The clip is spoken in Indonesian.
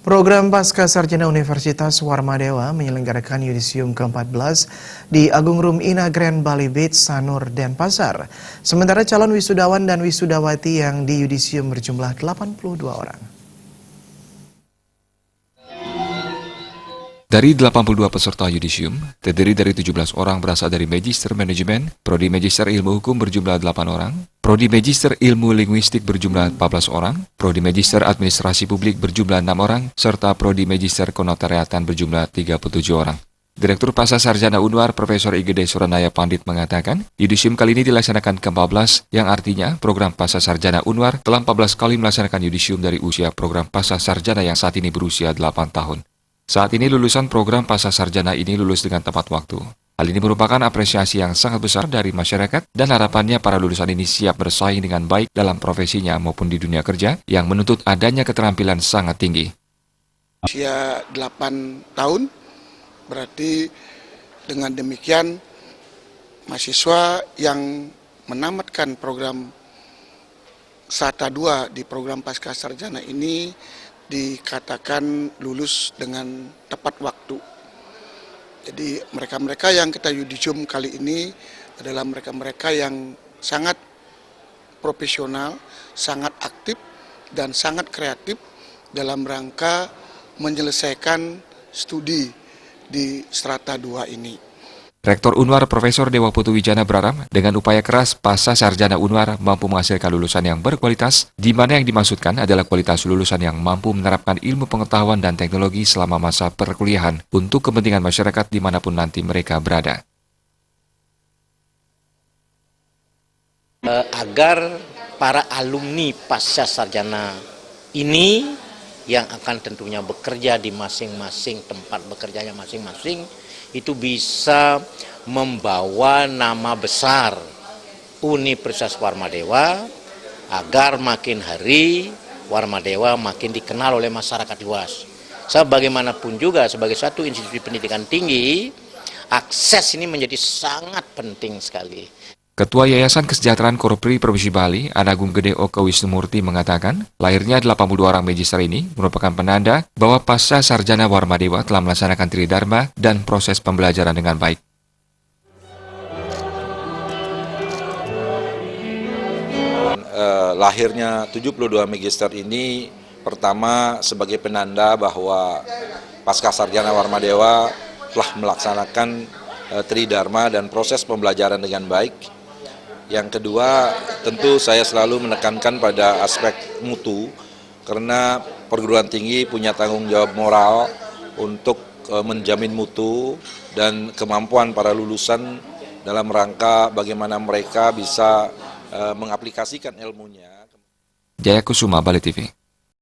Program Pasca Sarjana Universitas Warmadewa menyelenggarakan yudisium ke-14 di Agung Room Ina Grand Bali Beach, Sanur, Denpasar. Sementara calon wisudawan dan wisudawati yang di yudisium berjumlah 82 orang. Dari 82 peserta yudisium, terdiri dari 17 orang berasal dari Magister Manajemen, Prodi Magister Ilmu Hukum berjumlah 8 orang, Prodi Magister Ilmu Linguistik berjumlah 14 orang, Prodi Magister Administrasi Publik berjumlah 6 orang, serta Prodi Magister Konotariatan berjumlah 37 orang. Direktur Pasca Sarjana Unwar Profesor IGD Suranaya Pandit mengatakan, yudisium kali ini dilaksanakan ke-14, yang artinya program Pasca Sarjana Unwar telah 14 kali melaksanakan yudisium dari usia program Pasca Sarjana yang saat ini berusia 8 tahun. Saat ini lulusan program Pasca Sarjana ini lulus dengan tepat waktu. Hal ini merupakan apresiasi yang sangat besar dari masyarakat dan harapannya para lulusan ini siap bersaing dengan baik dalam profesinya maupun di dunia kerja yang menuntut adanya keterampilan sangat tinggi. Usia 8 tahun, berarti dengan demikian mahasiswa yang menamatkan program SATA 2 di program Pasca Sarjana ini dikatakan lulus dengan tepat waktu. Jadi mereka-mereka yang kita yudisium kali ini adalah mereka-mereka yang sangat profesional, sangat aktif, dan sangat kreatif dalam rangka menyelesaikan studi di Strata 2 ini. Rektor Unwar Profesor Dewa Putu Wijana berharap dengan upaya keras Pasca Sarjana Unwar mampu menghasilkan lulusan yang berkualitas, di mana yang dimaksudkan adalah kualitas lulusan yang mampu menerapkan ilmu pengetahuan dan teknologi selama masa perkuliahan untuk kepentingan masyarakat dimanapun nanti mereka berada. Agar para alumni Pasca Sarjana ini yang akan tentunya bekerja di masing-masing tempat bekerjanya masing-masing itu bisa membawa nama besar Universitas Warmadewa agar makin hari Warmadewa makin dikenal oleh masyarakat luas. Sebagaimanapun juga sebagai satu institusi pendidikan tinggi, akses ini menjadi sangat penting sekali. Ketua Yayasan Kesejahteraan Korupri Provinsi Bali, Anagung Gede Oka Wisnumurti mengatakan, lahirnya 82 orang magister ini merupakan penanda bahwa Pasca Sarjana Warmadewa telah melaksanakan tridharma dan proses pembelajaran dengan baik. Lahirnya 72 magister ini pertama sebagai penanda bahwa Pasca Sarjana Warmadewa telah melaksanakan tridharma dan proses pembelajaran dengan baik. Yang kedua, tentu saya selalu menekankan pada aspek mutu, karena perguruan tinggi punya tanggung jawab moral untuk menjamin mutu dan kemampuan para lulusan dalam rangka bagaimana mereka bisa mengaplikasikan ilmunya. Jaya Kusuma, Bali TV.